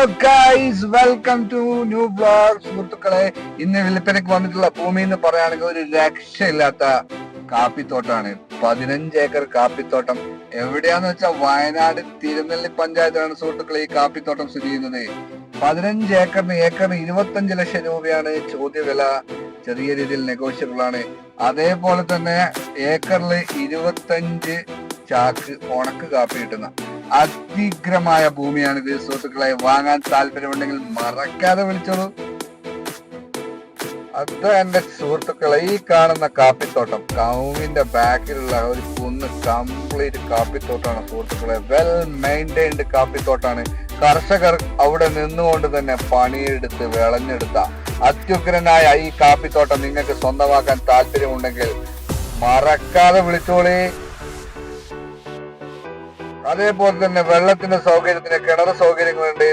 Guys, welcome to new blog. സുഹൃത്തുക്കളെ, ഇന്ന് വിൽപ്പനയ്ക്ക് വന്നിട്ടുള്ള ഭൂമി എന്ന് പറയുകയാണെങ്കിൽ ഒരു രക്ഷയില്ലാത്ത കാപ്പിത്തോട്ടാണ്. 15 ഏക്കർ കാപ്പിത്തോട്ടം. എവിടെയാന്ന് വെച്ചാൽ വയനാട് തിരുനെല്ലി പഞ്ചായത്തിലാണ് സുഹൃത്തുക്കളെ ഈ കാപ്പിത്തോട്ടം സ്ഥിതി ചെയ്യുന്നത്. 15 ഏക്കറിന് 25 ലക്ഷം രൂപയാണ് ചോദ്യവില. ചെറിയ രീതിയിൽ നെഗോഷ്യബിൾ ആണ്. അതേപോലെ തന്നെ ഏക്കറിൽ 25 ചാക്ക് ഉണക്ക് കാപ്പി കിട്ടുന്ന അതിഗ്രമായ ഭൂമിയാണ് ഇത് സുഹൃത്തുക്കളെ. വാങ്ങാൻ താല്പര്യമുണ്ടെങ്കിൽ മറക്കാതെ വിളിച്ചോളൂ. അത് എന്റെ സുഹൃത്തുക്കളെ, ഈ കാണുന്ന കാപ്പിത്തോട്ടം കൗങ്ങിന്റെ ബാക്കിലുള്ള ഒരു കുന്ന് കംപ്ലീറ്റ് കാപ്പിത്തോട്ടമാണ് സുഹൃത്തുക്കളെ. വെൽ മെയിൻറ്റൈൻഡ് കാപ്പിത്തോട്ടാണ്. കർഷകർ അവിടെ നിന്നുകൊണ്ട് തന്നെ പണിയെടുത്ത് വിളഞ്ഞെടുത്ത അത്യുഗ്രനായ ഈ കാപ്പിത്തോട്ടം നിങ്ങൾക്ക് സ്വന്തമാക്കാൻ താല്പര്യമുണ്ടെങ്കിൽ മറക്കാതെ വിളിച്ചോളേ. അതേപോലെ തന്നെ വെള്ളത്തിന്റെ സൗകര്യത്തിന് കിണർ സൗകര്യങ്ങളുണ്ട്.